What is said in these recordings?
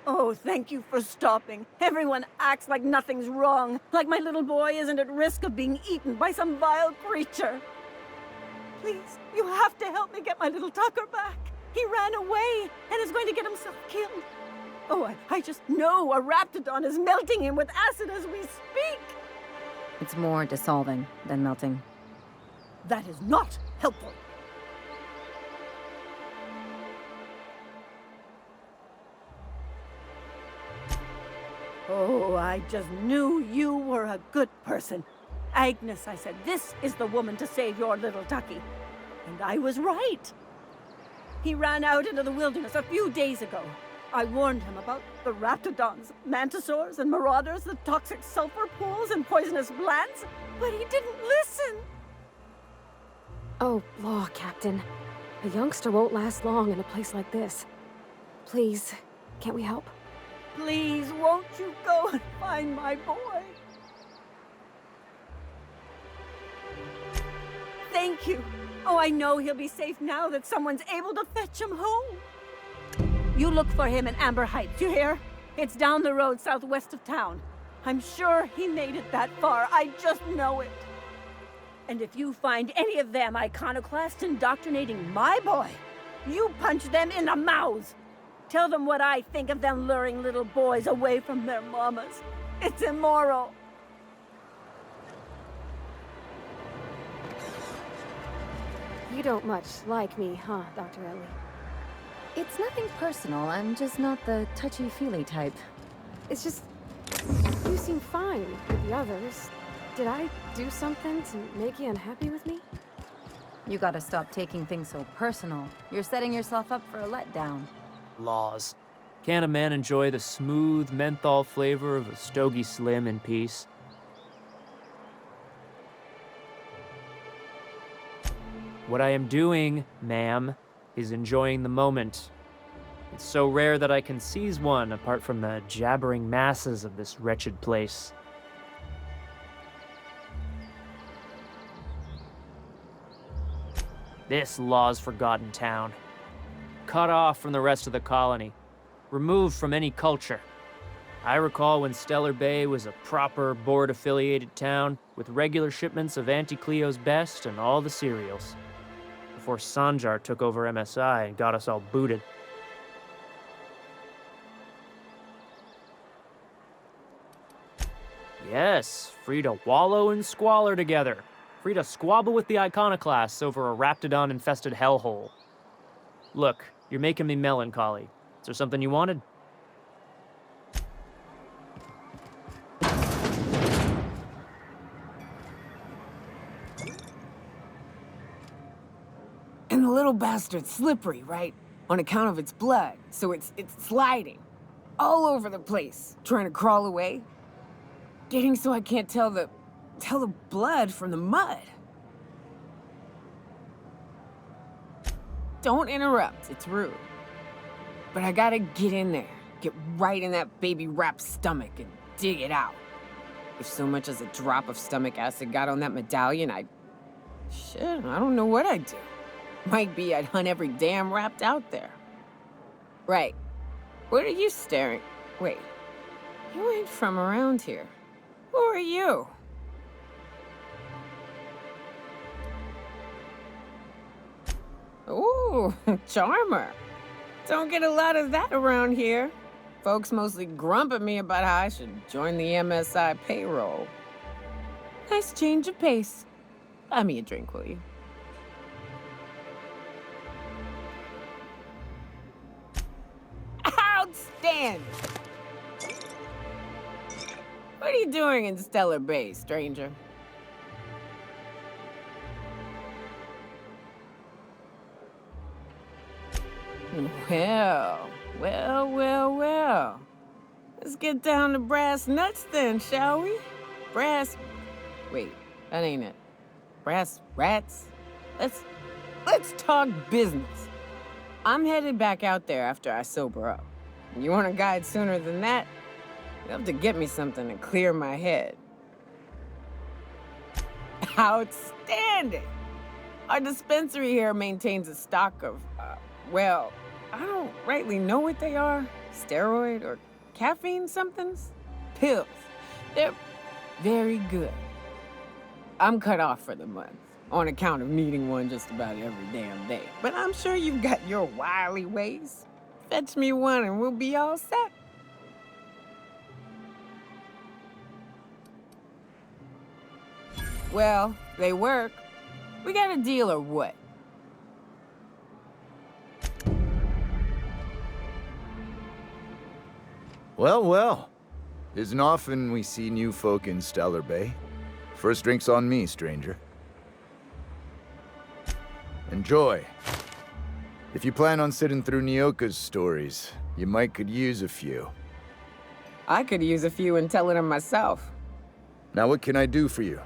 Oh, thank you for stopping. Everyone acts like nothing's wrong, like my little boy isn't at risk of being eaten by some vile creature. Please, you have to help me get my little Tucker back. He ran away and is going to get himself killed. Oh, I just know a raptidon is melting him with acid as we speak. It's more dissolving than melting. That is not helpful. Oh, I just knew you were a good person. Agnes, I said, this is the woman to save your little Tucky. And I was right. He ran out into the wilderness a few days ago. I warned him about the raptidons, mantisaurs, and marauders, the toxic sulfur pools, and poisonous plants, but he didn't listen. Oh, law, Captain. A youngster won't last long in a place like this. Please, can't we help? Please, won't you go and find my boy? Thank you. Oh, I know he'll be safe now that someone's able to fetch him home. You look for him in Amber Heights, you hear? It's down the road southwest of town. I'm sure he made it that far. I just know it. And if you find any of them iconoclasts indoctrinating my boy, you punch them in the mouths. Tell them what I think of them luring little boys away from their mamas. It's immoral. You don't much like me, huh, Dr. Ellie? It's nothing personal, I'm just not the touchy-feely type. It's just... you seem fine with the others. Did I do something to make you unhappy with me? You gotta stop taking things so personal. You're setting yourself up for a letdown. Laws. Can a man enjoy the smooth menthol flavor of a Stogie Slim in peace? What I am doing, ma'am, is enjoying the moment. It's so rare that I can seize one apart from the jabbering masses of this wretched place. This law's forgotten town. Cut off from the rest of the colony. Removed from any culture. I recall when Stellar Bay was a proper board-affiliated town with regular shipments of Auntie Cleo's best and all the cereals. Before Sanjar took over MSI and got us all booted. Yes, free to wallow in squalor together. Free to squabble with the iconoclasts over a raptidon-infested hellhole. Look, you're making me melancholy. Is there something you wanted? And the little bastard's slippery, right? On account of its blood, so it's sliding. All over the place, trying to crawl away. Getting so I can't tell the blood from the mud. Don't interrupt, it's rude. But I gotta get in there, get right in that baby rap's stomach and dig it out. If so much as a drop of stomach acid got on that medallion, shit, I don't know what I'd do. Might be I'd hunt every damn rapt out there. Right. What are you staring? Wait. You ain't from around here. Who are you? Ooh, charmer. Don't get a lot of that around here. Folks mostly grump at me about how I should join the MSI payroll. Nice change of pace. Buy me a drink, will you? Outstanding! What are you doing in Stellar Bay, stranger? Well. Let's get down to brass nuts then, shall we? Wait, that ain't it. Brass rats? Let's talk business. I'm headed back out there after I sober up. You want a guide sooner than that? You have to get me something to clear my head. Outstanding! Our dispensary here maintains a stock of, I don't rightly know what they are. Steroid or caffeine somethings? Pills. They're very good. I'm cut off for the month on account of needing one just about every damn day. But I'm sure you've got your wily ways. Fetch me one and we'll be all set. Well, they work. We got a deal or what? Well, well. Isn't often we see new folk in Stellar Bay. First drink's on me, stranger. Enjoy. If you plan on sitting through Nyoka's stories, you might could use a few. I could use a few and telling them myself. Now what can I do for you?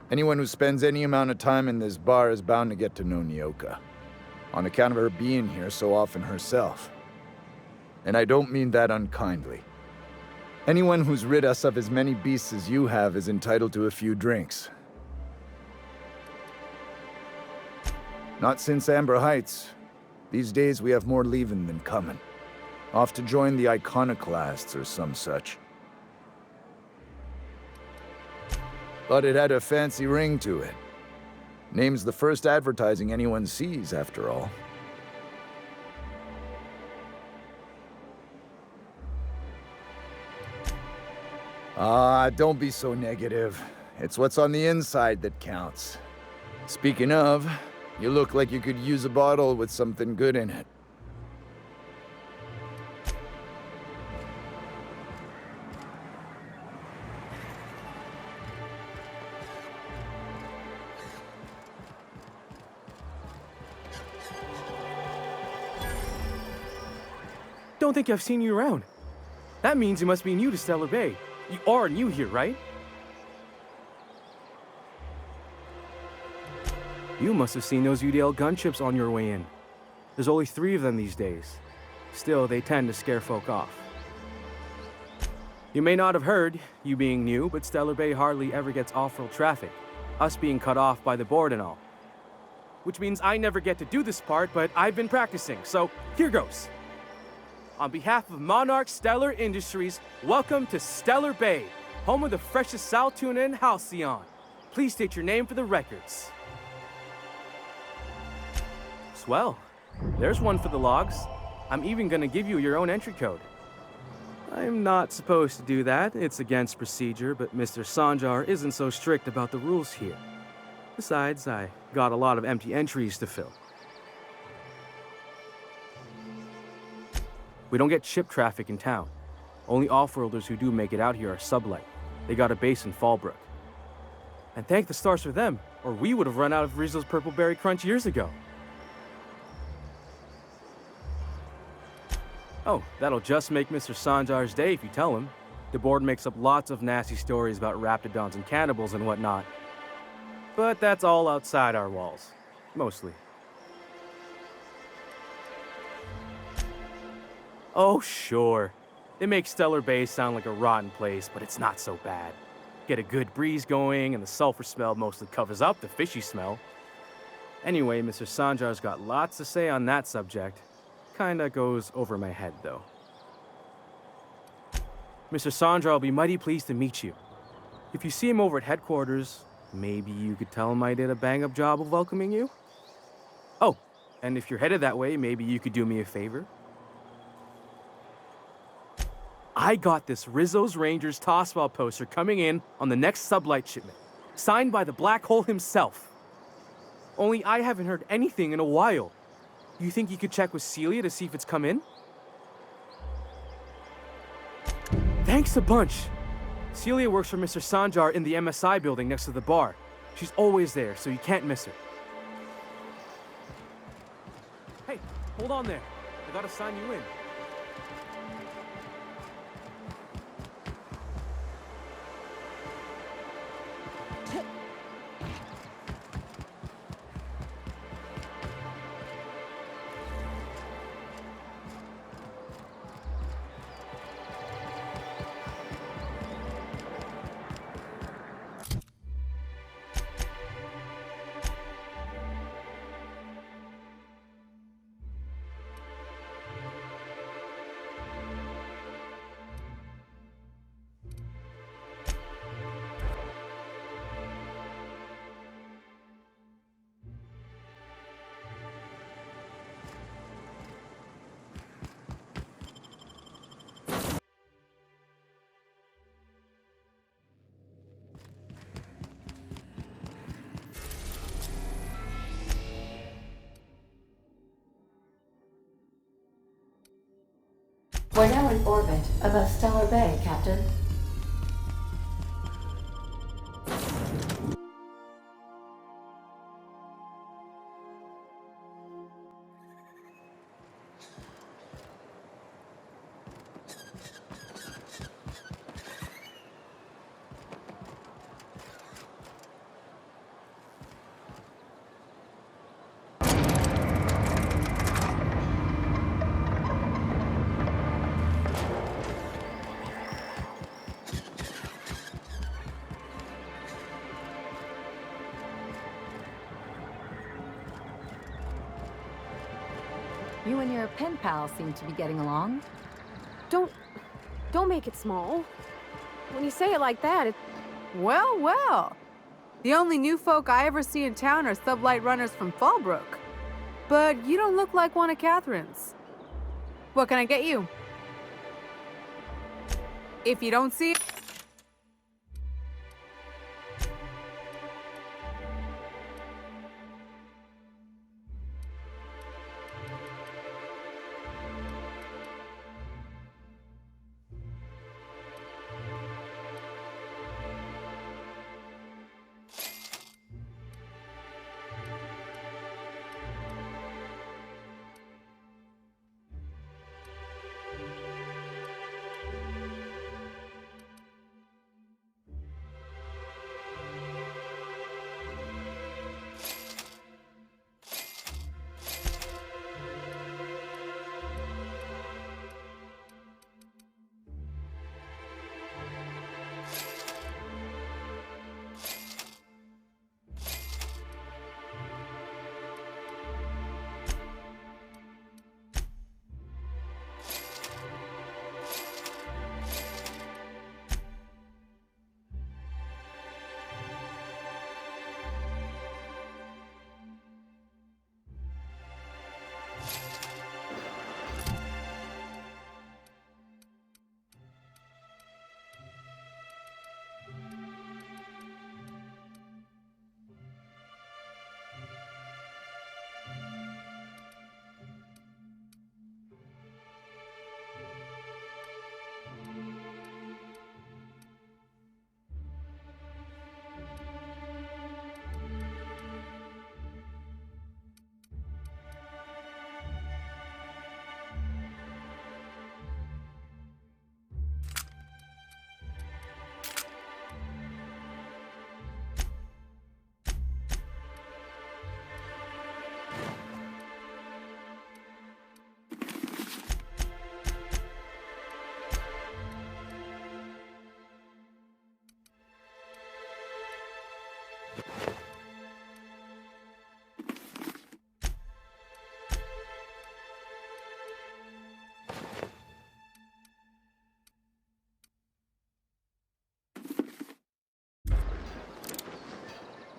Anyone who spends any amount of time in this bar is bound to get to know Nyoka, on account of her being here so often herself. And I don't mean that unkindly. Anyone who's rid us of as many beasts as you have is entitled to a few drinks. Not since Amber Heights. These days we have more leaving than coming. Off to join the iconoclasts or some such. But it had a fancy ring to it. Name's the first advertising anyone sees, after all. Ah, don't be so negative. It's what's on the inside that counts. Speaking of, you look like you could use a bottle with something good in it. Don't think I've seen you around. That means you must be new to Stellar Bay. You are new here, right? You must have seen those UDL gunships on your way in. There's only 3 of them these days. Still, they tend to scare folk off. You may not have heard, you being new, but Stellar Bay hardly ever gets off-road traffic, us being cut off by the board and all. Which means I never get to do this part, but I've been practicing, so here goes. On behalf of Monarch Stellar Industries, welcome to Stellar Bay, home of the freshest sal tuna and halcyon. Please state your name for the records. Swell. There's one for the logs. I'm even gonna give you your own entry code. I'm not supposed to do that. It's against procedure, but Mr. Sanjar isn't so strict about the rules here. Besides, I got a lot of empty entries to fill. We don't get ship traffic in town. Only off-worlders who do make it out here are sublight. They got a base in Fallbrook. And thank the stars for them, or we would have run out of Rizzo's Purple Berry Crunch years ago. Oh, that'll just make Mr. Sanjar's day if you tell him. The board makes up lots of nasty stories about raptidons and cannibals and whatnot. But that's all outside our walls. Mostly. Oh, sure. They make Stellar Bay sound like a rotten place, but it's not so bad. Get a good breeze going, and the sulfur smell mostly covers up the fishy smell. Anyway, Mr. Sanjar's got lots to say on that subject. Kinda goes over my head, though. Mr. Sanjar will be mighty pleased to meet you. If you see him over at headquarters, maybe you could tell him I did a bang-up job of welcoming you? Oh, and if you're headed that way, maybe you could do me a favor? I got this Rizzo's Rangers Tossball poster coming in on the next sublight shipment. Signed by the black hole himself. Only I haven't heard anything in a while. You think you could check with Celia to see if it's come in? Thanks a bunch. Celia works for Mr. Sanjar in the MSI building next to the bar. She's always there, so you can't miss her. Hey, hold on there. I gotta sign you in. We're now in orbit above Stellar Bay, Captain. You and your pen pal seem to be getting along. Don't make it small. When you say it like that, it... Well, well. The only new folk I ever see in town are sublight runners from Fallbrook. But you don't look like one of Catherine's. What can I get you? If you don't see it...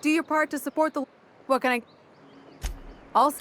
Do your part to support the... What can I... Also...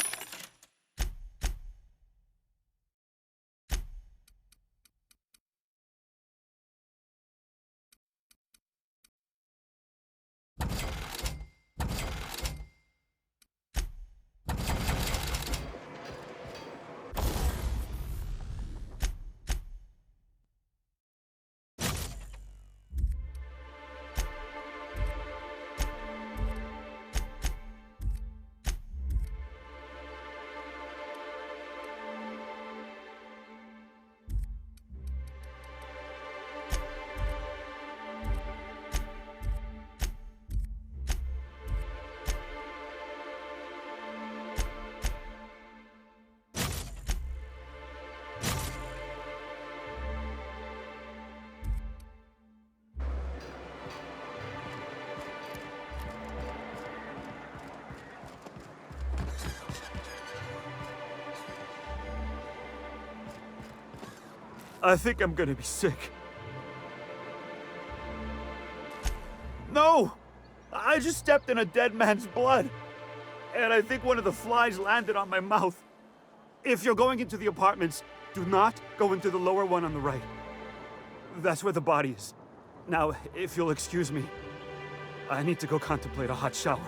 I think I'm gonna be sick. No! I just stepped in a dead man's blood. And I think one of the flies landed on my mouth. If you're going into the apartments, do not go into the lower one on the right. That's where the body is. Now, if you'll excuse me, I need to go contemplate a hot shower.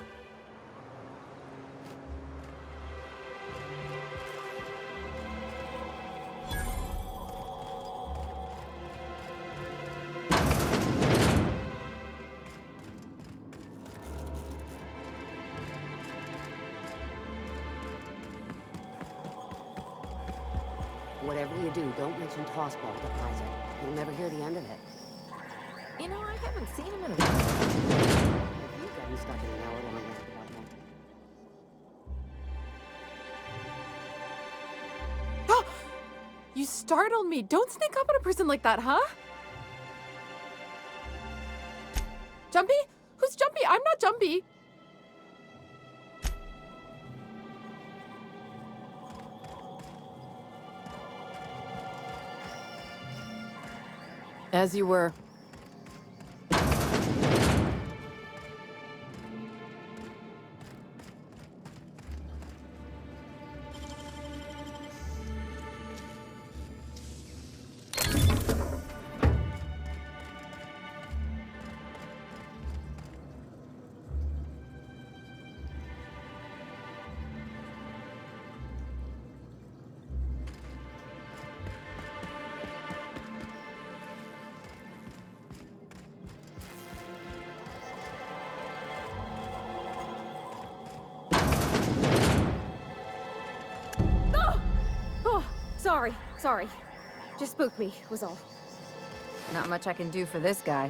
Whatever you do, don't mention tossball to Isaac. You'll never hear the end of it. You know, I haven't seen him in a while. If you've gotten stuck in an hour-long apartment. Oh! You startled me. Don't sneak up on a person like that, huh? Jumpy? Who's Jumpy? I'm not Jumpy. As you were. Sorry. Just spooked me, was all. Not much I can do for this guy.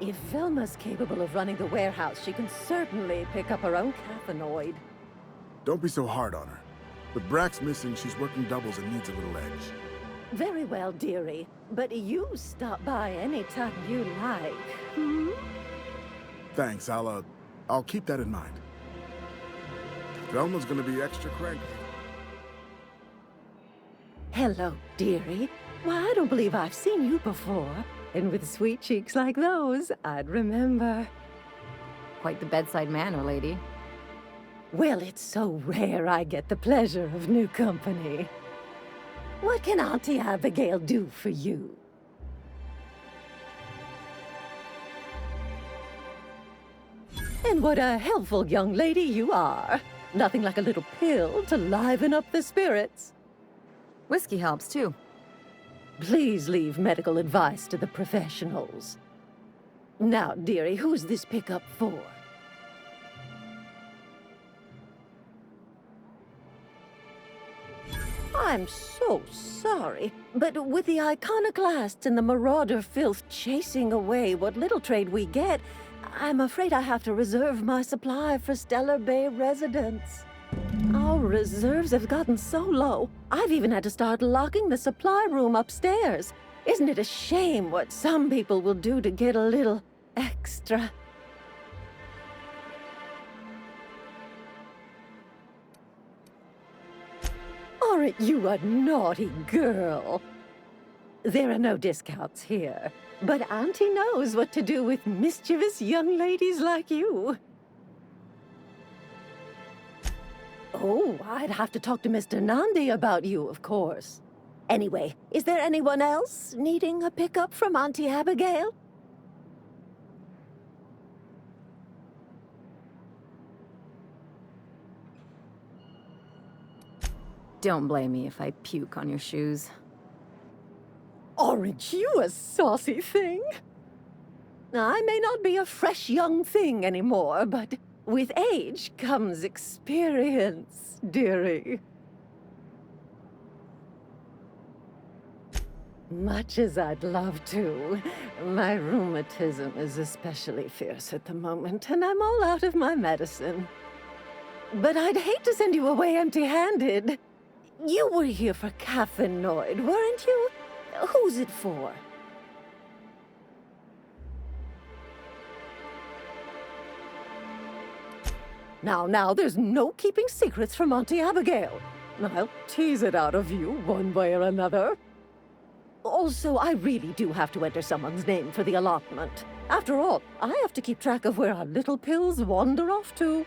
If Velma's capable of running the warehouse, she can certainly pick up her own cathanoid. Don't be so hard on her. With Brack's missing, she's working doubles and needs a little edge. Very well, dearie. But you stop by any time you like. Hmm? Thanks, I'll keep that in mind. Velma's gonna be extra cranky. Hello, dearie. Why, I don't believe I've seen you before. And with sweet cheeks like those, I'd remember. Quite the bedside manner, lady. Well, it's so rare I get the pleasure of new company. What can Auntie Abigail do for you? And what a helpful young lady you are. Nothing like a little pill to liven up the spirits. Whiskey helps, too. Please leave medical advice to the professionals. Now, dearie, who's this pickup for? I'm so sorry, but with the iconoclasts and the marauder filth chasing away what little trade we get, I'm afraid I have to reserve my supply for Stellar Bay residents. Our reserves have gotten so low, I've even had to start locking the supply room upstairs. Isn't it a shame what some people will do to get a little extra? Aren't you a naughty girl? There are no discounts here, but Auntie knows what to do with mischievous young ladies like you. Oh, I'd have to talk to Mr. Nandi about you, of course. Anyway, is there anyone else needing a pickup from Auntie Abigail? Don't blame me if I puke on your shoes. Aren't you a saucy thing? I may not be a fresh young thing anymore, but with age comes experience, dearie. Much as I'd love to, my rheumatism is especially fierce at the moment, and I'm all out of my medicine. But I'd hate to send you away empty-handed. You were here for caffeinoid, weren't you? Who's it for? Now, there's no keeping secrets from Auntie Abigail. I'll tease it out of you one way or another. Also, I really do have to enter someone's name for the allotment. After all, I have to keep track of where our little pills wander off to.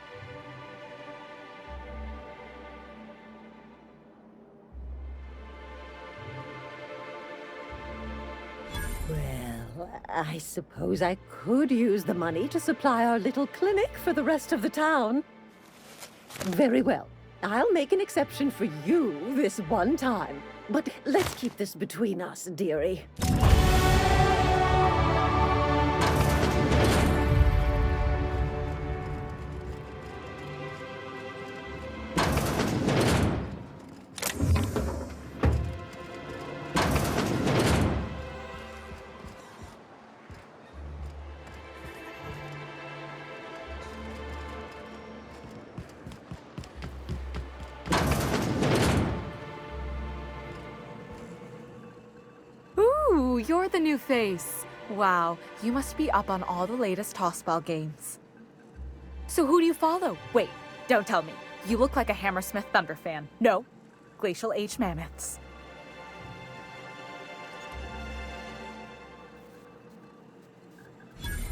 Well, I suppose I could use the money to supply our little clinic for the rest of the town. Very well. I'll make an exception for you this one time. But let's keep this between us, dearie. Ooh, you're the new face. Wow, you must be up on all the latest tossball games. So who do you follow? Wait, don't tell me. You look like a Hammersmith Thunder fan. No, Glacial Age Mammoths.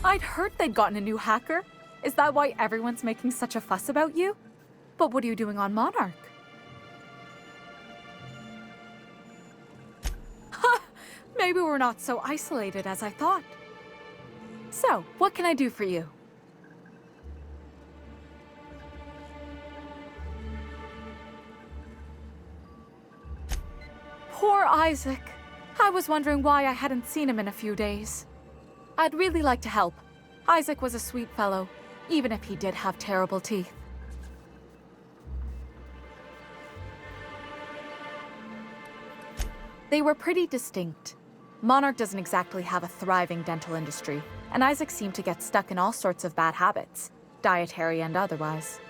I'd heard they'd gotten a new hacker. Is that why everyone's making such a fuss about you? But what are you doing on Monarch? Maybe we're not so isolated as I thought. So, what can I do for you? Poor Isaac. I was wondering why I hadn't seen him in a few days. I'd really like to help. Isaac was a sweet fellow, even if he did have terrible teeth. They were pretty distinct. Monarch doesn't exactly have a thriving dental industry, and Isaac seemed to get stuck in all sorts of bad habits, dietary and otherwise.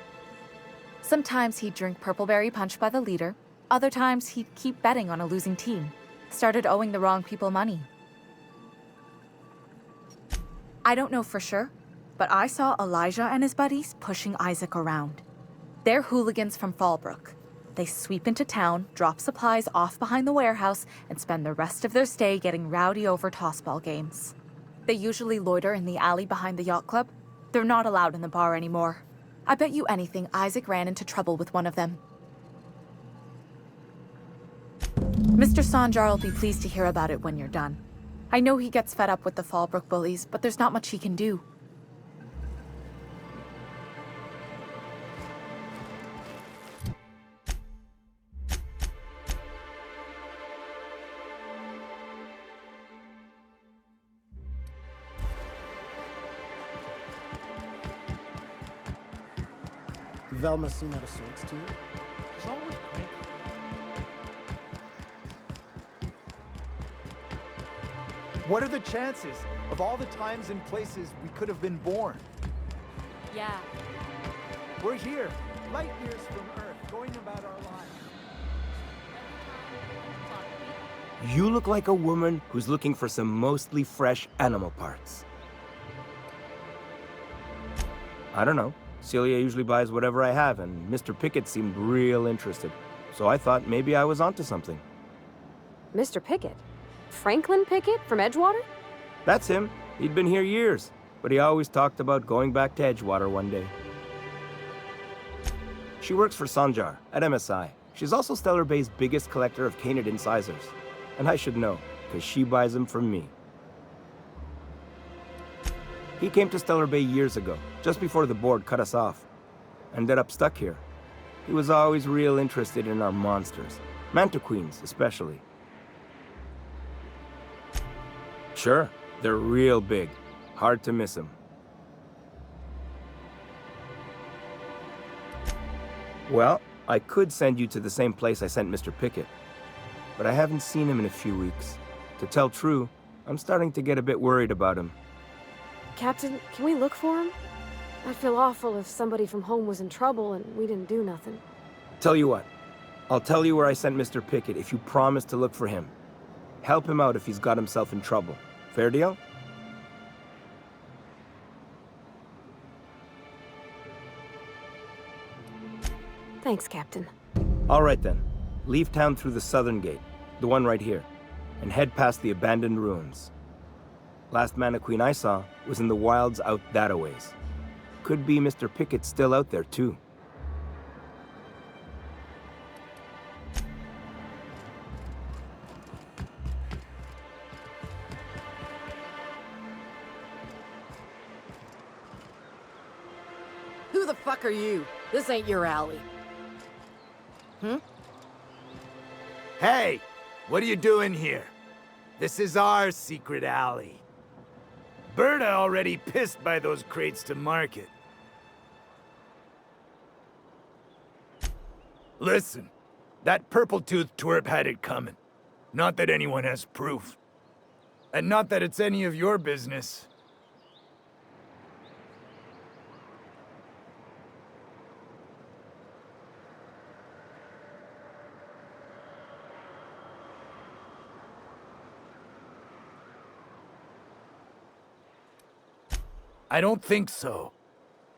Sometimes he'd drink purpleberry punch by the liter, other times he'd keep betting on a losing team, started owing the wrong people money. I don't know for sure, but I saw Elijah and his buddies pushing Isaac around. They're hooligans from Fallbrook. They sweep into town, drop supplies off behind the warehouse, and spend the rest of their stay getting rowdy over tossball games. They usually loiter in the alley behind the yacht club. They're not allowed in the bar anymore. I bet you anything Isaac ran into trouble with one of them. Mr. Sanjar will be pleased to hear about it when you're done. I know he gets fed up with the Fallbrook bullies, but there's not much he can do. Velma seem out of sorts to you? She's always cranky. What are the chances of all the times and places we could have been born? Yeah. We're here, light years from Earth, going about our lives. You look like a woman who's looking for some mostly fresh animal parts. I don't know. Celia usually buys whatever I have, and Mr. Pickett seemed real interested. So I thought maybe I was onto something. Mr. Pickett? Franklin Pickett from Edgewater? That's him. He'd been here years, but he always talked about going back to Edgewater one day. She works for Sanjar at MSI. She's also Stellar Bay's biggest collector of canid incisors. And I should know, because she buys them from me. He came to Stellar Bay years ago, just before the board cut us off. Ended up stuck here. He was always real interested in our monsters. Mantiqueens, especially. Sure, they're real big. Hard to miss them. Well, I could send you to the same place I sent Mr. Pickett. But I haven't seen him in a few weeks. To tell true, I'm starting to get a bit worried about him. Captain, can we look for him? I'd feel awful if somebody from home was in trouble and we didn't do nothing. Tell you what, I'll tell you where I sent Mr. Pickett if you promise to look for him. Help him out if he's got himself in trouble. Fair deal? Thanks, Captain. All right then. Leave town through the southern gate, the one right here, and head past the abandoned ruins. Last Mantiqueen I saw was in the wilds out that-a-ways. Could be Mr. Pickett still out there, too. Who the fuck are you? This ain't your alley. Hey! What are you doing here? This is our secret alley. Berta already pissed by those crates to market. Listen, that purple-toothed twerp had it coming. Not that anyone has proof. And not that it's any of your business. I don't think so.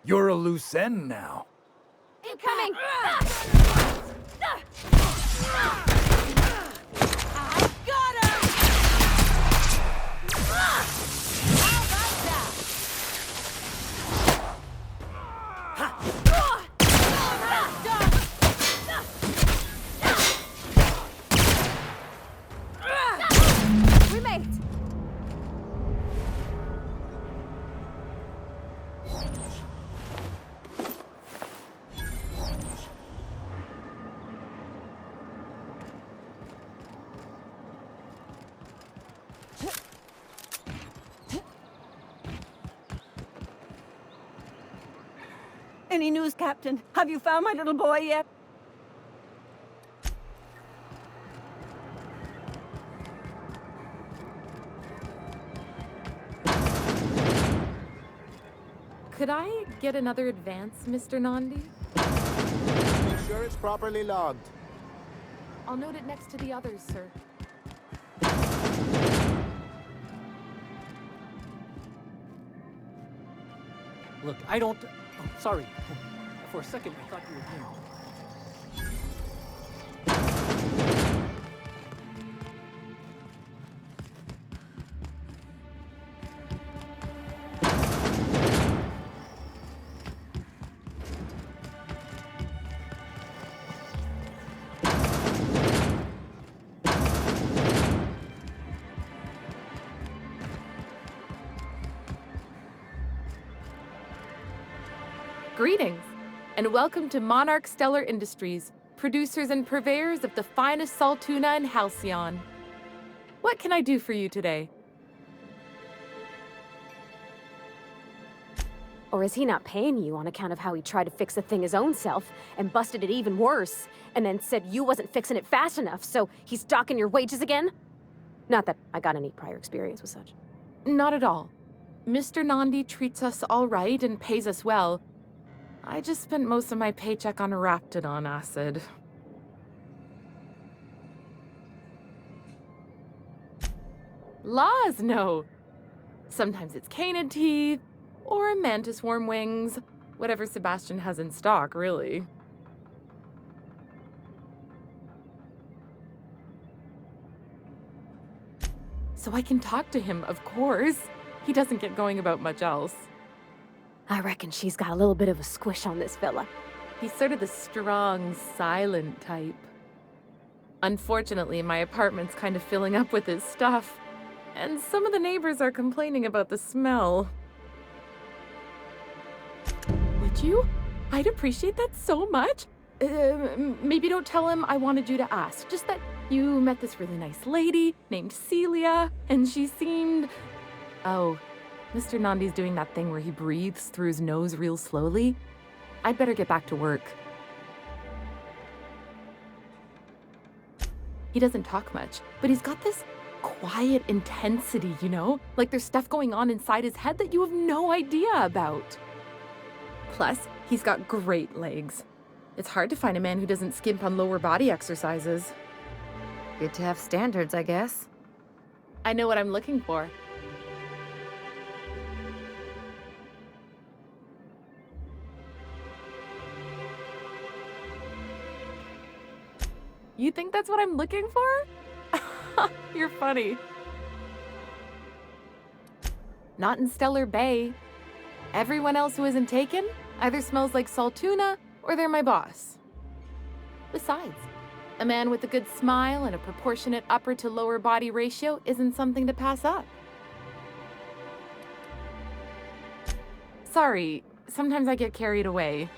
You're a loose end now. Incoming! We made it! Any news, Captain? Have you found my little boy yet? Could I get another advance, Mr. Nandi? Make sure it's properly logged. I'll note it next to the others, sir. Look, I don't... Oh, sorry. For a second, I thought you were him. Greetings, and welcome to Monarch Stellar Industries, producers and purveyors of the finest salt tuna in Halcyon. What can I do for you today? Or is he not paying you on account of how he tried to fix the thing his own self and busted it even worse, and then said you wasn't fixing it fast enough, so he's docking your wages again? Not that I got any prior experience with such. Not at all. Mr. Nandi treats us all right and pays us well. I just spent most of my paycheck on Raptidon acid. Laws, no. Sometimes it's canid teeth, or mantis worm wings. Whatever Sebastian has in stock, really. So I can talk to him, of course. He doesn't get going about much else. I reckon she's got a little bit of a squish on this fella. He's sort of the strong, silent type. Unfortunately, my apartment's kind of filling up with his stuff, and some of the neighbors are complaining about the smell. Would you? I'd appreciate that so much. Maybe don't tell him I wanted you to ask. Just that you met this really nice lady named Celia, and she seemed... Oh, Mr. Nandi's doing that thing where he breathes through his nose real slowly. I'd better get back to work. He doesn't talk much, but he's got this quiet intensity, you know? Like there's stuff going on inside his head that you have no idea about. Plus, he's got great legs. It's hard to find a man who doesn't skimp on lower body exercises. Good to have standards, I guess. I know what I'm looking for. You think that's what I'm looking for? You're funny. Not in Stellar Bay. Everyone else who isn't taken either smells like salt tuna or they're my boss. Besides, a man with a good smile and a proportionate upper to lower body ratio isn't something to pass up. Sorry, sometimes I get carried away.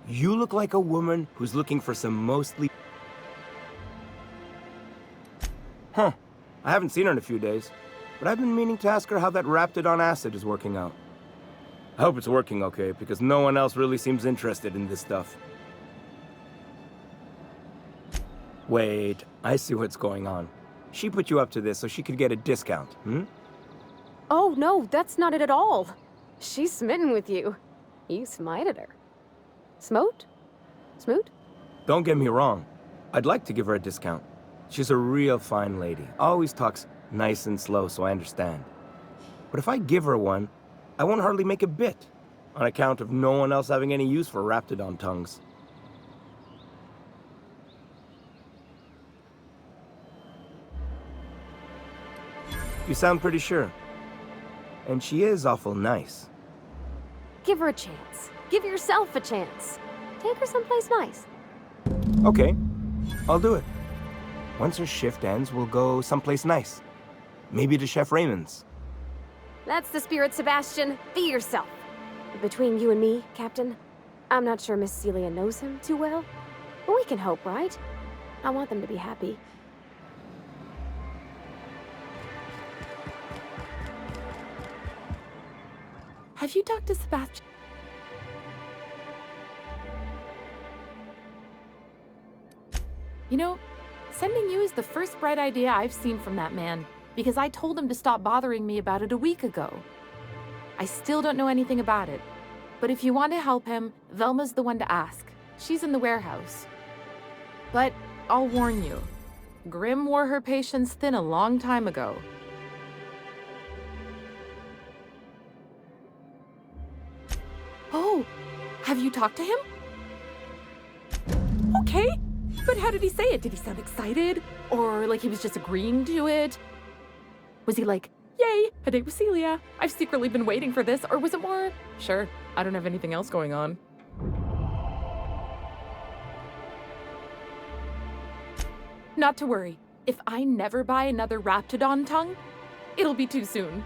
You look like a woman who's looking for some mostly... Huh. I haven't seen her in a few days, but I've been meaning to ask her how that Raptidon acid is working out. I hope it's working okay, because no one else really seems interested in this stuff. Wait, I see what's going on. She put you up to this so she could get a discount, hmm? Oh, no, that's not it at all. She's smitten with you. You smited her. Smote? Smoot? Don't get me wrong. I'd like to give her a discount. She's a real fine lady. Always talks nice and slow, so I understand. But if I give her one, I won't hardly make a bit, on account of no one else having any use for Raptidon tongues. You sound pretty sure. And she is awful nice. Give her a chance. Give yourself a chance. Take her someplace nice. Okay, I'll do it. Once her shift ends, we'll go someplace nice. Maybe to Chef Raymond's. That's the spirit, Sebastian. Be yourself. Between you and me, Captain, I'm not sure Miss Celia knows him too well. But we can hope, right? I want them to be happy. Have you talked to Sebastian? You know, sending you is the first bright idea I've seen from that man, because I told him to stop bothering me about it a week ago. I still don't know anything about it, but if you want to help him, Velma's the one to ask. She's in the warehouse. But I'll warn you, Grimm wore her patience thin a long time ago. Oh, have you talked to him? Okay. But how did he say it? Did he sound excited? Or like he was just agreeing to it? Was he like, yay, a date with Celia. I've secretly been waiting for this. Or was it more, sure, I don't have anything else going on? Not to worry. If I never buy another Raptidon tongue, it'll be too soon.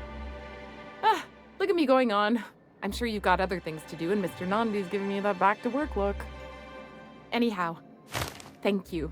Ah, look at me going on. I'm sure you've got other things to do, and Mr. Nandi's giving me that back-to-work look. Anyhow, thank you.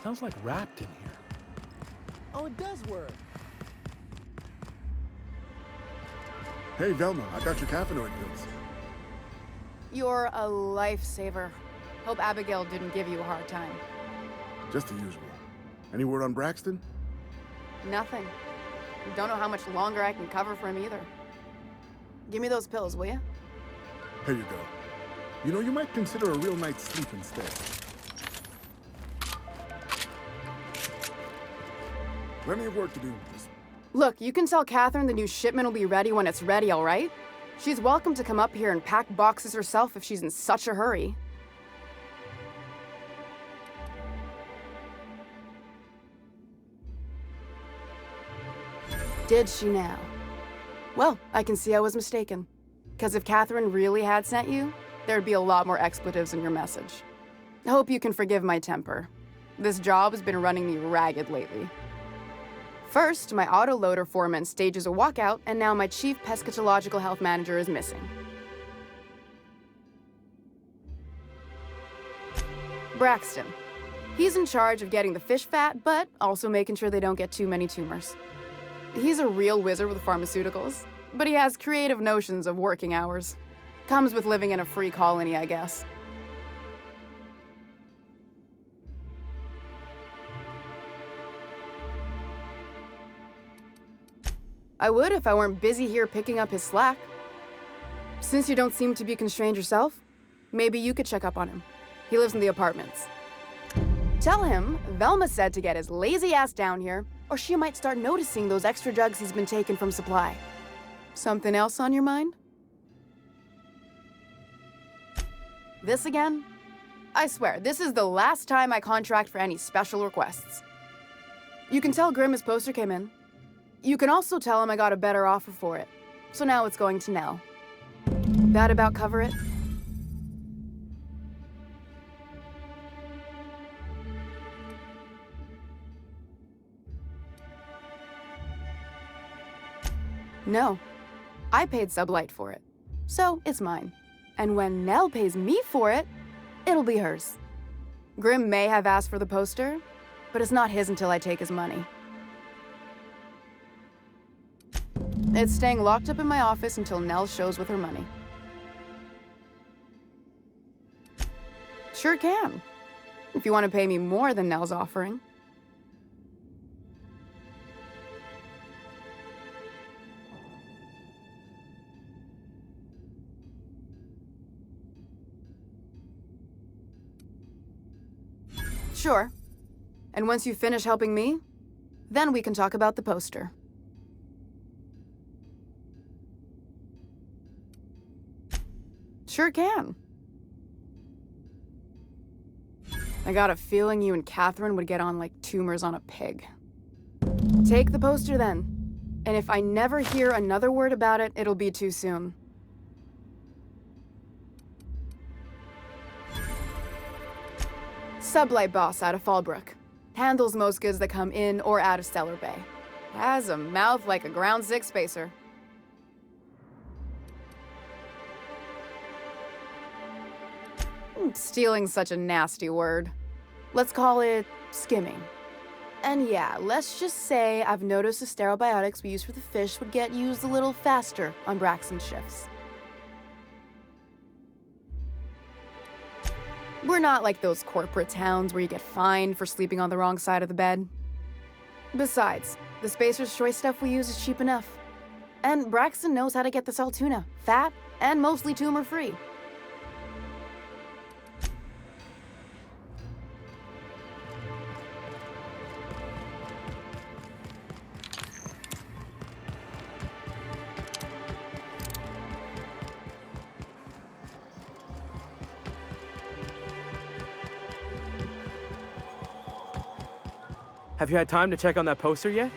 Sounds like wrapped in here. Oh, it does work. Hey, Velma, I got your caffeinoid pills. You're a lifesaver. Hope Abigail didn't give you a hard time. Just the usual. Any word on Braxton? Nothing. Don't know how much longer I can cover for him either. Give me those pills, will you? Here you go. You know, you might consider a real night's sleep instead. Plenty of work to do. Look, you can tell Catherine the new shipment will be ready when it's ready, all right? She's welcome to come up here and pack boxes herself if she's in such a hurry. Did she now? Well, I can see I was mistaken. Because if Catherine really had sent you, there'd be a lot more expletives in your message. I hope you can forgive my temper. This job has been running me ragged lately. First, my autoloader foreman stages a walkout, and now my chief pescatological health manager is missing. Braxton. He's in charge of getting the fish fat, but also making sure they don't get too many tumors. He's a real wizard with pharmaceuticals, but he has creative notions of working hours. Comes with living in a free colony, I guess. I would if I weren't busy here picking up his slack. Since you don't seem to be constrained yourself, maybe you could check up on him. He lives in the apartments. Tell him Velma said to get his lazy ass down here, or she might start noticing those extra drugs he's been taking from supply. Something else on your mind? This again? I swear, this is the last time I contract for any special requests. You can tell Grimm his poster came in. You can also tell him I got a better offer for it. So now it's going to Nell. That about cover it? No. I paid Sublight for it. So it's mine. And when Nell pays me for it, it'll be hers. Grimm may have asked for the poster, but it's not his until I take his money. It's staying locked up in my office until Nell shows with her money. Sure can. If you want to pay me more than Nell's offering. Sure. And once you finish helping me, then we can talk about the poster. Sure can. I got a feeling you and Catherine would get on like tumors on a pig. Take the poster then. And if I never hear another word about it, it'll be too soon. Sublight boss out of Fallbrook. Handles most goods that come in or out of Stellar Bay. Has a mouth like a ground six spacer. Stealing's such a nasty word. Let's call it skimming. And yeah, let's just say I've noticed the sterile biotics we use for the fish would get used a little faster on Braxton's shifts. We're not like those corporate towns where you get fined for sleeping on the wrong side of the bed. Besides, the Spacer's Choice stuff we use is cheap enough. And Braxton knows how to get the salt tuna, fat, and mostly tumor-free. Have you had time to check on that poster yet?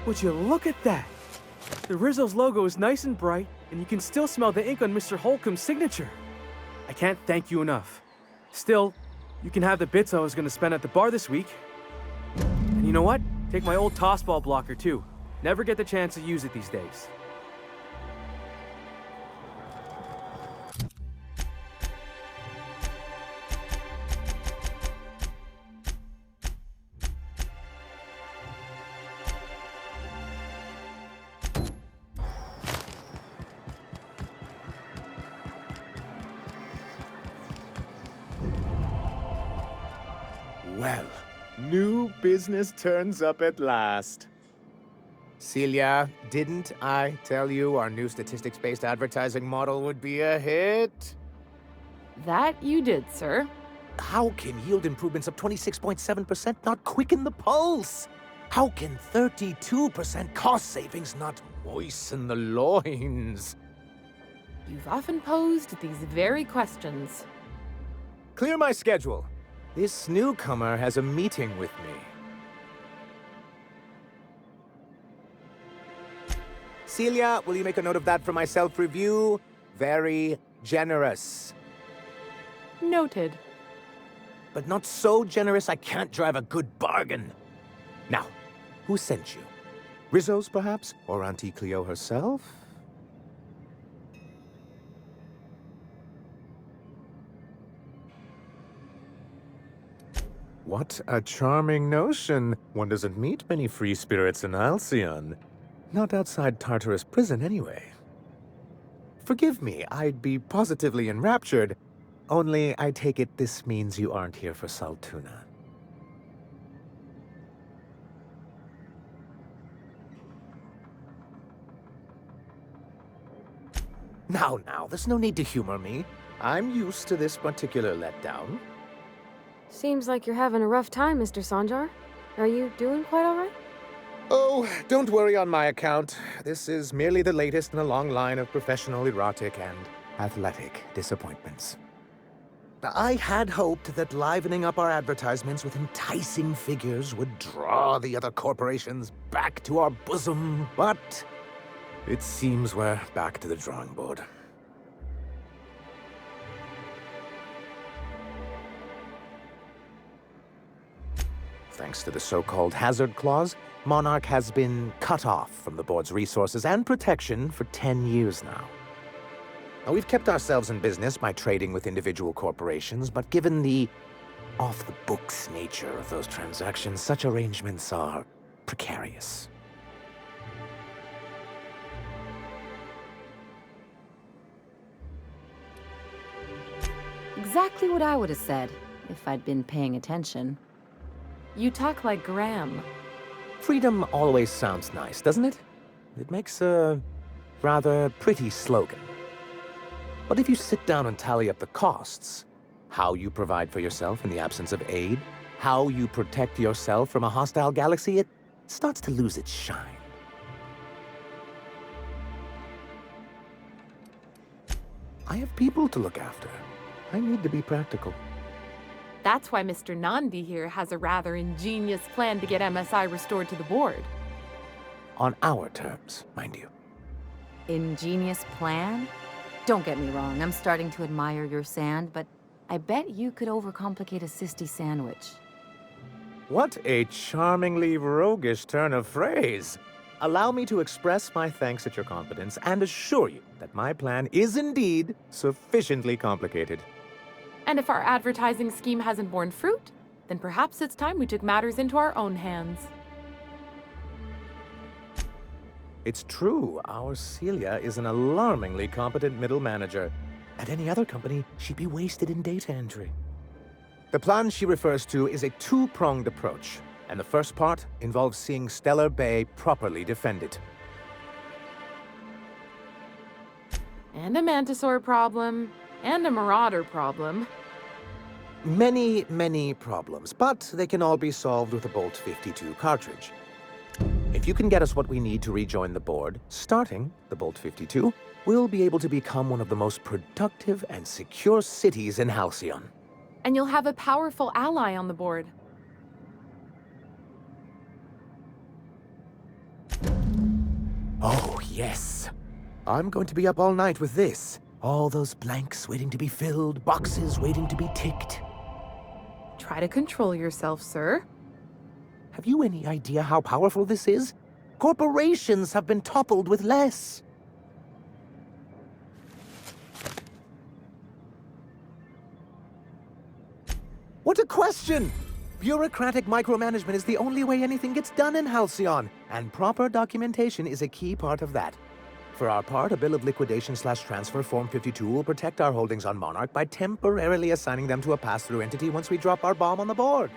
Would you look at that? The Rizzo's logo is nice and bright, and you can still smell the ink on Mr. Holcomb's signature. I can't thank you enough. Still, you can have the bits I was going to spend at the bar this week. And you know what? Take my old tossball blocker too. Never get the chance to use it these days. Well, new business turns up at last. Celia, didn't I tell you our new statistics-based advertising model would be a hit? That you did, sir. How can yield improvements of 26.7% not quicken the pulse? How can 32% cost savings not moisten the loins? You've often posed these very questions. Clear my schedule. This newcomer has a meeting with me. Celia, will you make a note of that for my self-review? Very generous. Noted. But not so generous I can't drive a good bargain. Now, who sent you? Rizzo's, perhaps? Or Auntie Cleo herself? What a charming notion. One doesn't meet many free spirits in Alcyon. Not outside Tartarus prison, anyway. Forgive me, I'd be positively enraptured. Only, I take it this means you aren't here for salt tuna. Now, there's no need to humor me. I'm used to this particular letdown. Seems like you're having a rough time, Mr. Sanjar. Are you doing quite all right? Oh, don't worry on my account. This is merely the latest in a long line of professional erotic and athletic disappointments. I had hoped that livening up our advertisements with enticing figures would draw the other corporations back to our bosom, but it seems we're back to the drawing board. Thanks to the so-called hazard clause, Monarch has been cut off from the board's resources and protection for 10 years now. Now, we've kept ourselves in business by trading with individual corporations, but given the off-the-books nature of those transactions, such arrangements are precarious. Exactly what I would have said if I'd been paying attention. You talk like Graham. Freedom always sounds nice, doesn't it? It makes a rather pretty slogan. But if you sit down and tally up the costs, how you provide for yourself in the absence of aid, how you protect yourself from a hostile galaxy, it starts to lose its shine. I have people to look after. I need to be practical. That's why Mr. Nandi here has a rather ingenious plan to get MSI restored to the board. On our terms, mind you. Ingenious plan? Don't get me wrong, I'm starting to admire your sand, but I bet you could overcomplicate a sisty sandwich. What a charmingly roguish turn of phrase. Allow me to express my thanks at your confidence and assure you that my plan is indeed sufficiently complicated. And if our advertising scheme hasn't borne fruit, then perhaps it's time we took matters into our own hands. It's true, our Celia is an alarmingly competent middle manager. At any other company, she'd be wasted in data entry. The plan she refers to is a two-pronged approach, and the first part involves seeing Stellar Bay properly defended. And a Mantisaur problem, and a Marauder problem. Many, many problems, but they can all be solved with a Bolt 52 cartridge. If you can get us what we need to rejoin the board, starting the Bolt 52, we'll be able to become one of the most productive and secure cities in Halcyon. And you'll have a powerful ally on the board. Oh, yes. I'm going to be up all night with this. All those blanks waiting to be filled, boxes waiting to be ticked. Try to control yourself, sir. Have you any idea how powerful this is? Corporations have been toppled with less. What a question! Bureaucratic micromanagement is the only way anything gets done in Halcyon, and proper documentation is a key part of that. For our part, a bill of liquidation/transfer Form 52 will protect our holdings on Monarch by temporarily assigning them to a pass-through entity once we drop our bomb on the board.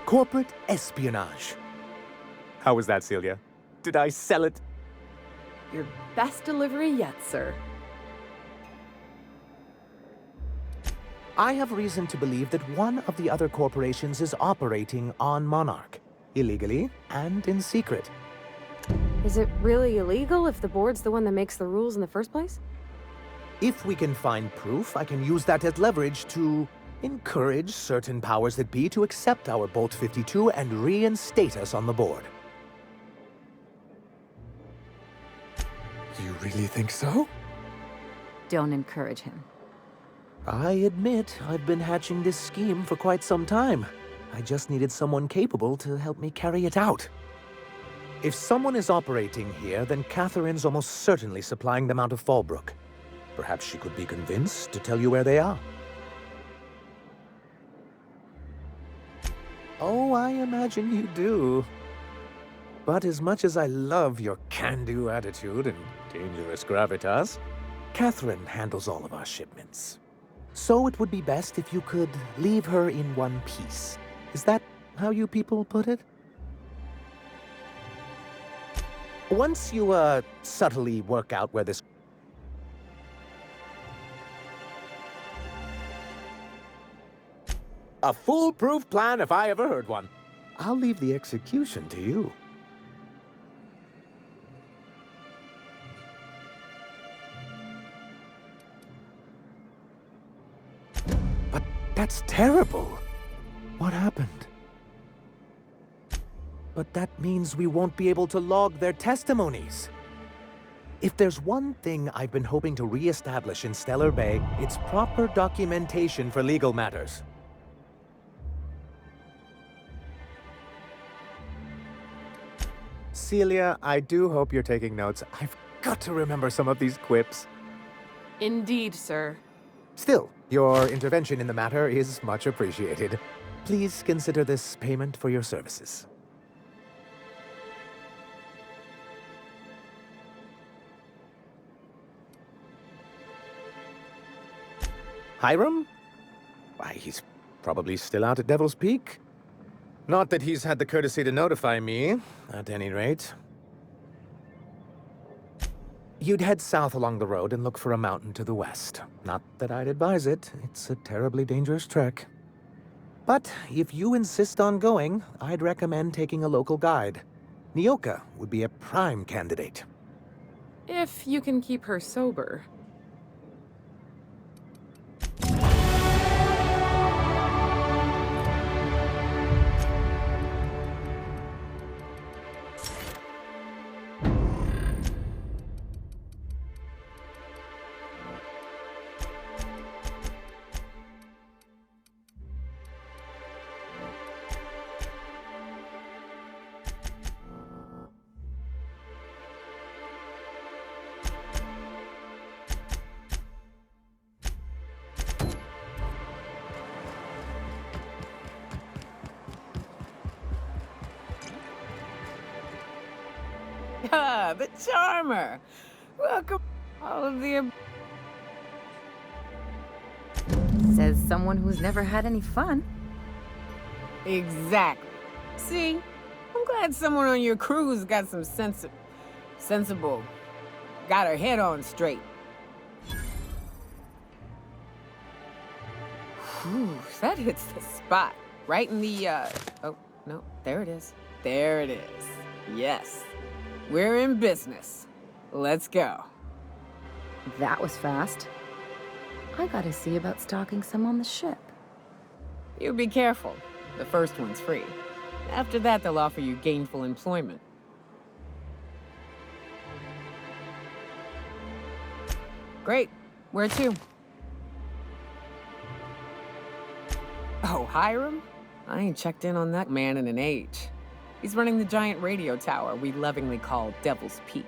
Corporate espionage. How was that, Celia? Did I sell it? Your best delivery yet, sir. I have reason to believe that one of the other corporations is operating on Monarch, illegally and in secret. Is it really illegal if the board's the one that makes the rules in the first place? If we can find proof, I can use that as leverage to encourage certain powers that be to accept our Bolt 52 and reinstate us on the board. You really think so? Don't encourage him. I admit I've been hatching this scheme for quite some time. I just needed someone capable to help me carry it out. If someone is operating here, then Catherine's almost certainly supplying them out of Fallbrook. Perhaps she could be convinced to tell you where they are. Oh, I imagine you do. But as much as I love your can-do attitude and dangerous gravitas, Catherine handles all of our shipments. So it would be best if you could leave her in one piece. Is that how you people put it? Once you, subtly work out where this... A foolproof plan if I ever heard one. I'll leave the execution to you. But that's terrible. What happened? But that means we won't be able to log their testimonies. If there's one thing I've been hoping to re-establish in Stellar Bay, it's proper documentation for legal matters. Celia, I do hope you're taking notes. I've got to remember some of these quips. Indeed, sir. Still, your intervention in the matter is much appreciated. Please consider this payment for your services. Hiram? Why, he's probably still out at Devil's Peak. Not that he's had the courtesy to notify me, at any rate. You'd head south along the road and look for a mountain to the west. Not that I'd advise it. It's a terribly dangerous trek. But if you insist on going, I'd recommend taking a local guide. Nyoka would be a prime candidate. If you can keep her sober. Ah, the charmer. Welcome, all of the... Says someone who's never had any fun. Exactly. See? I'm glad someone on your crew's got some sensible... got her head on straight. Whew, that hits the spot. Right in the, Oh, no, there it is. There it is. Yes. We're in business. Let's go. That was fast. I gotta see about stalking some on the ship. You be careful. The first one's free. After that, they'll offer you gainful employment. Great. Where to? Oh, Hiram? I ain't checked in on that man in an age. He's running the giant radio tower we lovingly call Devil's Peak.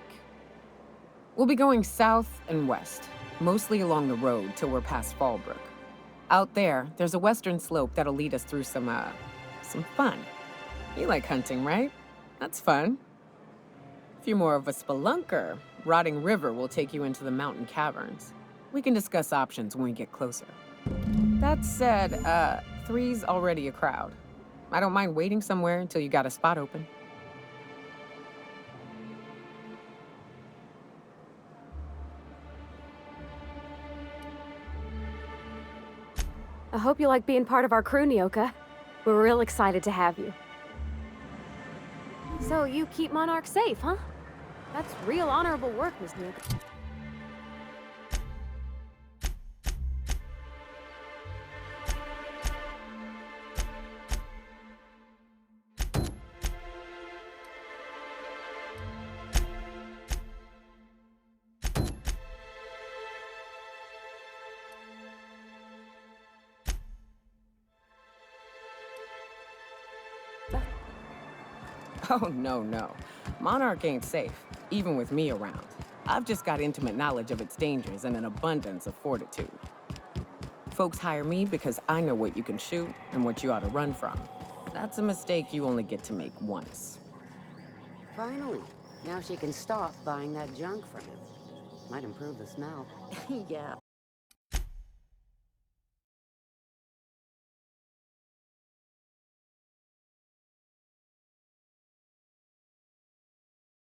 We'll be going south and west, mostly along the road till we're past Fallbrook. Out there, there's a western slope that'll lead us through some fun. You like hunting, right? That's fun. If you're more of a spelunker, Rotting River will take you into the mountain caverns. We can discuss options when we get closer. That said, 3's already a crowd. I don't mind waiting somewhere until you got a spot open. I hope you like being part of our crew, Nyoka. We're real excited to have you. So you keep Monarch safe, huh? That's real honorable work, Miss Nyoka. Oh, no. Monarch ain't safe, even with me around. I've just got intimate knowledge of its dangers and an abundance of fortitude. Folks hire me because I know what you can shoot and what you ought to run from. That's a mistake you only get to make once. Finally. Now she can stop buying that junk from him. Might improve the smell. Yeah,